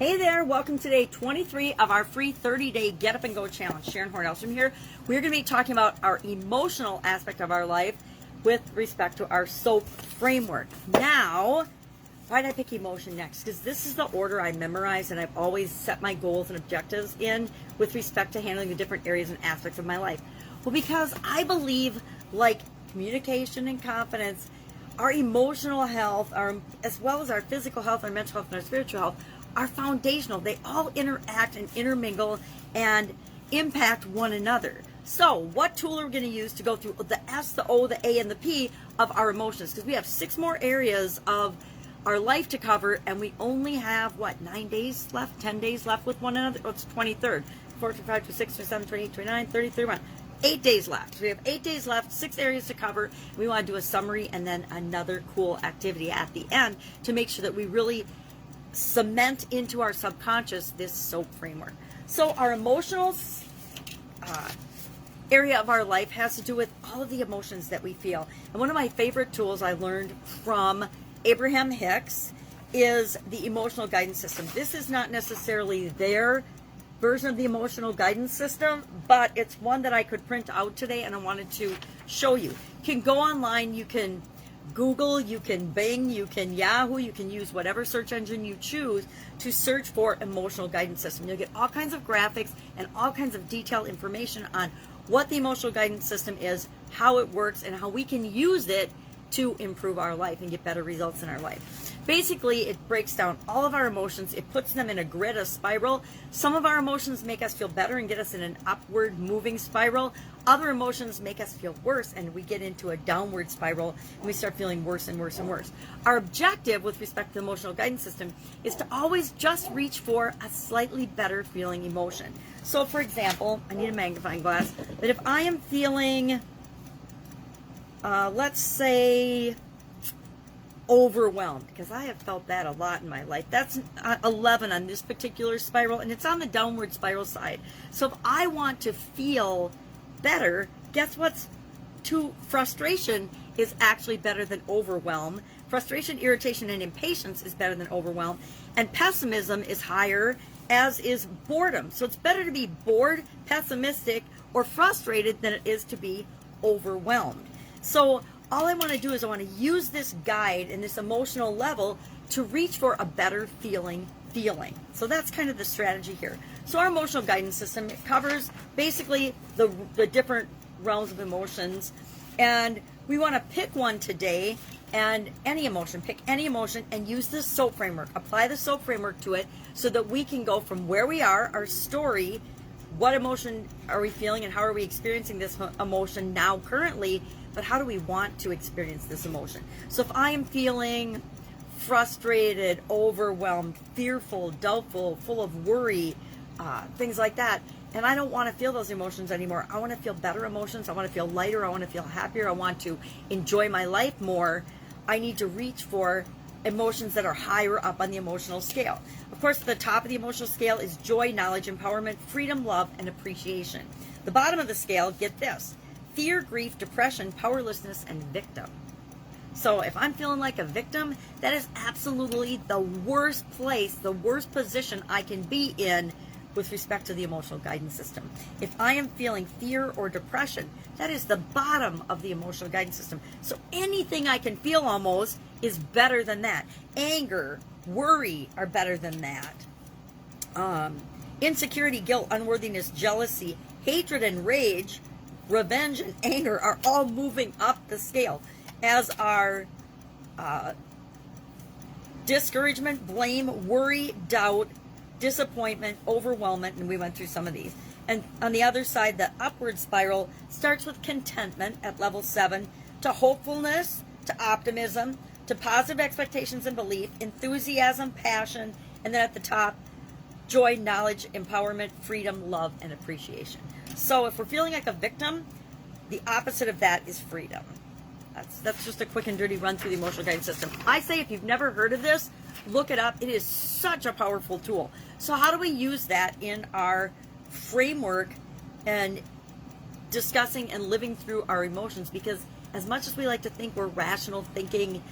Hey there, welcome to day 23 of our free 30-day Get Up and Go Challenge. Sharon Horne-Ellstrom here. We're going to be talking about our emotional aspect of our life with respect to our SOAP framework. Now, why did I pick emotion next? Because this is the order I memorized and I've always set my goals and objectives in with respect to handling the different areas and aspects of my life. Well, because I believe, like communication and confidence, our emotional health, as well as our physical health, our mental health, and our spiritual health, are foundational. They all interact and intermingle and impact one another. So what tool are we going to use to go through the S, the O, the A, and the P of our emotions? Because we have 6 more areas of our life to cover, and we only have, 9 days left, 10 days left with one another? It's 23rd, 4, 5, 6, 7, 28, 29, 30, 31. 8 days left. So we have 8 days left, 6 areas to cover. We want to do a summary and then another cool activity at the end to make sure that we really cement into our subconscious this SOAP framework. So our emotional area of our life has to do with all of the emotions that we feel. And one of my favorite tools I learned from Abraham Hicks is the emotional guidance system. This is not necessarily their version of the emotional guidance system, but it's one that I could print out today and I wanted to show you. You can go online, you can Google, you can Bing, you can Yahoo, you can use whatever search engine you choose to search for emotional guidance system. You'll get all kinds of graphics and all kinds of detailed information on what the emotional guidance system is, how it works, and how we can use it to improve our life and get better results in our life. Basically, it breaks down all of our emotions. It puts them in a grid, a spiral. Some of our emotions make us feel better and get us in an upward moving spiral. Other emotions make us feel worse and we get into a downward spiral and we start feeling worse and worse and worse. Our objective with respect to the emotional guidance system is to always just reach for a slightly better feeling emotion. So for example, I need a magnifying glass, but if I am feeling, let's say, overwhelmed, because I have felt that a lot in my life. That's 11 on this particular spiral, and it's on the downward spiral side. So if I want to feel better, guess what's frustration is actually better than overwhelm. Frustration, irritation, and impatience is better than overwhelm. And pessimism is higher, as is boredom. So it's better to be bored, pessimistic, or frustrated than it is to be overwhelmed. So all I want to do is I want to use this guide and this emotional level to reach for a better feeling. So that's kind of the strategy here. So our emotional guidance system, it covers basically the different realms of emotions. And we want to pick one today, and pick any emotion and use this SOAP framework. Apply the SOAP framework to it so that we can go from where we are, our story, what emotion are we feeling and how are we experiencing this emotion now currently, but how do we want to experience this emotion? So if I am feeling frustrated, overwhelmed, fearful, doubtful, full of worry, things like that, and I don't want to feel those emotions anymore. I want to feel better emotions. I want to feel lighter. I want to feel happier. I want to enjoy my life more. I need to reach for emotions that are higher up on the emotional scale. Of course, the top of the emotional scale is joy, knowledge, empowerment, freedom, love, and appreciation. The bottom of the scale, get this: fear, grief, depression, powerlessness, and victim. So if I'm feeling like a victim, that is absolutely the worst place, the worst position I can be in with respect to the emotional guidance system. If I am feeling fear or depression, that is the bottom of the emotional guidance system. So anything I can feel almost is better than that. Anger, worry are better than that. Insecurity, guilt, unworthiness, jealousy, hatred and rage, revenge and anger are all moving up the scale, as are discouragement, blame, worry, doubt, disappointment, overwhelmment, and we went through some of these. And on the other side, the upward spiral starts with contentment at level 7, to hopefulness, to optimism, to positive expectations and belief, enthusiasm, passion, and then at the top, joy, knowledge, empowerment, freedom, love, and appreciation. So if we're feeling like a victim, the opposite of that is freedom. That's just a quick and dirty run through the emotional guidance system. I say if you've never heard of this, look it up. It is such a powerful tool. So how do we use that in our framework and discussing and living through our emotions? Because as much as we like to think we're rational thinking,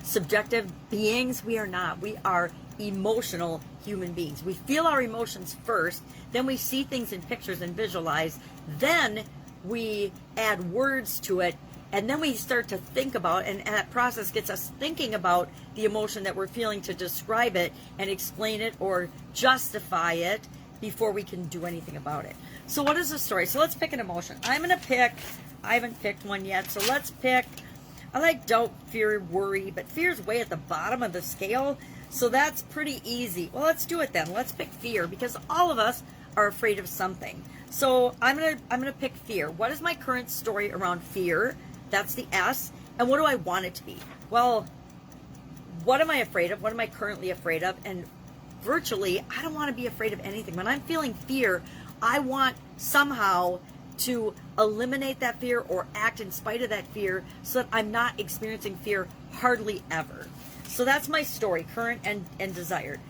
subjective beings, we are not. We are emotional human beings. We feel our emotions first, then we see things in pictures and visualize, then we add words to it, and then we start to think about, and that process gets us thinking about the emotion that we're feeling to describe it and explain it or justify it before we can do anything about it. So what is the story? So let's pick an emotion. I haven't picked one yet, so let's pick, I like doubt, fear, worry, but fear's way at the bottom of the scale, so that's pretty easy. Well, let's do it then. Let's pick fear, because all of us are afraid of something. So I'm gonna pick fear. What is my current story around fear? That's the S. And what do I want it to be? Well, what am I afraid of? What am I currently afraid of? And virtually, I don't want to be afraid of anything. When I'm feeling fear, I want somehow to eliminate that fear or act in spite of that fear so that I'm not experiencing fear hardly ever. So that's my story, current and desired.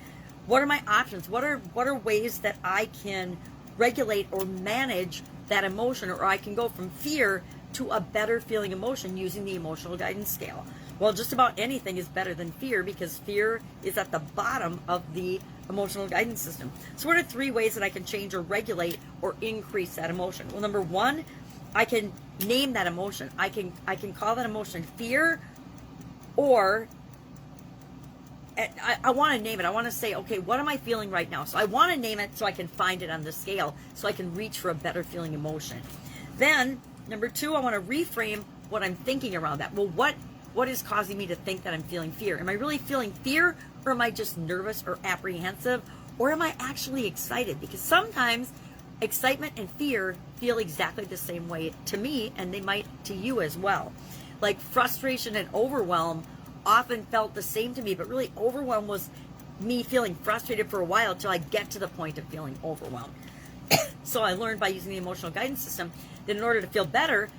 What are my options? What are ways that I can regulate or manage that emotion, or I can go from fear to a better feeling emotion using the emotional guidance scale? Well, just about anything is better than fear, because fear is at the bottom of the emotional guidance system. So what are 3 ways that I can change or regulate or increase that emotion? Well, number 1, I can name that emotion. I can call that emotion fear, or I want to name it. I want to say, okay, what am I feeling right now? So I want to name it so I can find it on the scale, so I can reach for a better feeling emotion. Then number 2, I want to reframe what I'm thinking around that. Well, what is causing me to think that I'm feeling fear? Am I really feeling fear, or am I just nervous or apprehensive, or am I actually excited? Because sometimes excitement and fear feel exactly the same way to me, and they might to you as well. Like frustration and overwhelm often felt the same to me, but really overwhelm was me feeling frustrated for a while till I get to the point of feeling overwhelmed. So I learned by using the emotional guidance system that in order to feel better,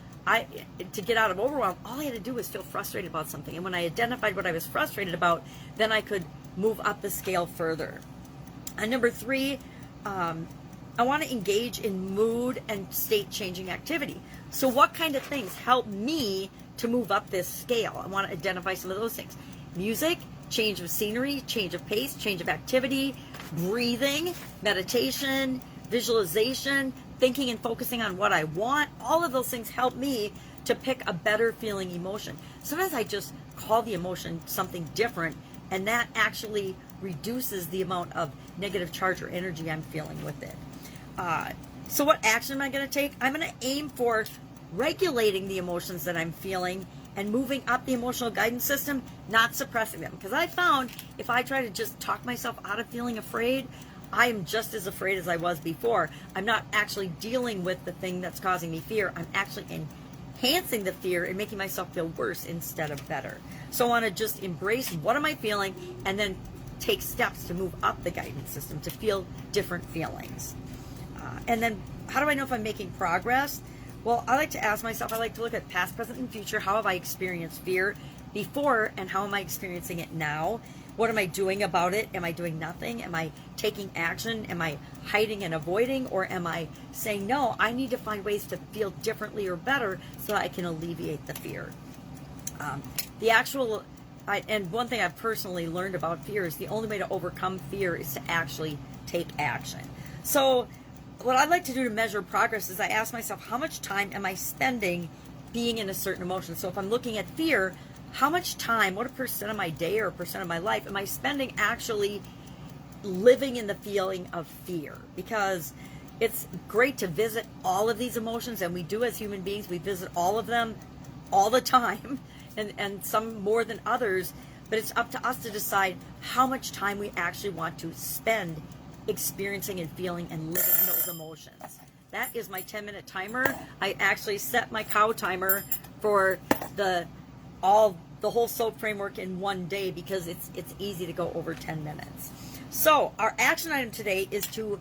to get out of overwhelm, all I had to do was feel frustrated about something. And when I identified what I was frustrated about, then I could move up the scale further. And number 3, I want to engage in mood and state changing activity. So what kind of things help me to move up this scale? I want to identify some of those things. Music, change of scenery, change of pace, change of activity, breathing, meditation, visualization, thinking and focusing on what I want. All of those things help me to pick a better feeling emotion. Sometimes I just call the emotion something different, and that actually reduces the amount of negative charge or energy I'm feeling with it. So what action am I going to take? I'm going to aim for regulating the emotions that I'm feeling and moving up the emotional guidance system, not suppressing them. Because I found if I try to just talk myself out of feeling afraid, I am just as afraid as I was before. I'm not actually dealing with the thing that's causing me fear. I'm actually enhancing the fear and making myself feel worse instead of better. So I want to just embrace what am I feeling and then take steps to move up the guidance system to feel different feelings. And then how do I know if I'm making progress? Well, I like to ask myself, I like to look at past, present, and future. How have I experienced fear before, and how am I experiencing it now? What am I doing about it? Am I doing nothing? Am I taking action? Am I hiding and avoiding? Or am I saying, no, I need to find ways to feel differently or better so that I can alleviate the fear? And one thing I've personally learned about fear is the only way to overcome fear is to actually take action. So what I'd like to do to measure progress is I ask myself, how much time am I spending being in a certain emotion? So if I'm looking at fear, how much time, what a percent of my day or a percent of my life am I spending actually living in the feeling of fear? Because it's great to visit all of these emotions, and we do as human beings. We visit all of them all the time, and some more than others, but it's up to us to decide how much time we actually want to spend experiencing and feeling and living those emotions. That is my 10-minute timer. I actually set my cow timer for the whole SOAP framework in one day because it's easy to go over 10 minutes. So our action item today is to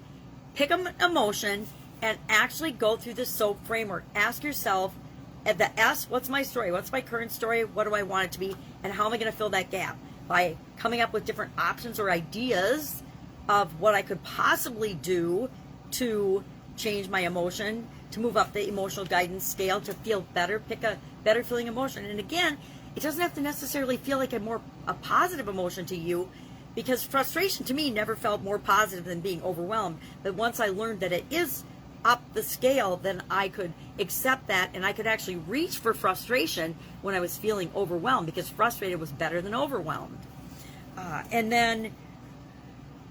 pick an emotion and actually go through the SOAP framework. Ask yourself at the S, what's my story? What's my current story? What do I want it to be? And how am I going to fill that gap? By coming up with different options or ideas of what I could possibly do to change my emotion, to move up the emotional guidance scale, to feel better, pick a better feeling emotion. And again, it doesn't have to necessarily feel like a positive emotion to you, because frustration to me never felt more positive than being overwhelmed. But once I learned that it is up the scale, then I could accept that, and I could actually reach for frustration when I was feeling overwhelmed, because frustrated was better than overwhelmed. And then,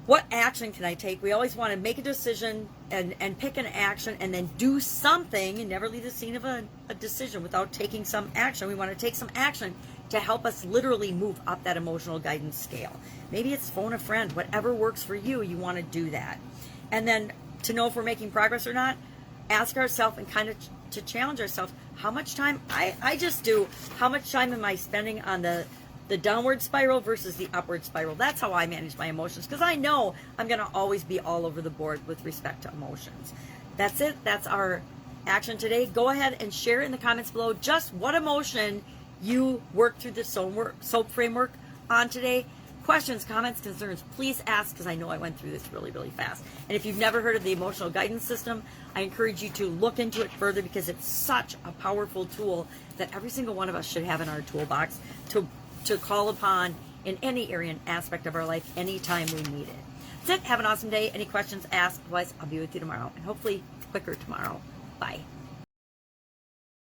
what action can I take? We always want to make a decision and pick an action and then do something, and never leave the scene of a decision without taking some action. We want to take some action to help us literally move up that emotional guidance scale. Maybe it's phone a friend, whatever works for you, you want to do that. And then to know if we're making progress or not, ask ourselves and kind of to challenge ourselves, how much time, I just do, how much time am I spending on the downward spiral versus the upward spiral? That's how I manage my emotions, because I know I'm going to always be all over the board with respect to emotions. That's it. That's our action today. Go ahead and share in the comments below just what emotion you worked through the SOAP framework on today. Questions, comments, concerns, please ask, because I know I went through this really, really fast. And if you've never heard of the emotional guidance system, I encourage you to look into it further, because it's such a powerful tool that every single one of us should have in our toolbox to call upon in any area and aspect of our life anytime we need it. That's it. Have an awesome day. Any questions, ask. Otherwise, I'll be with you tomorrow, and hopefully quicker tomorrow. Bye.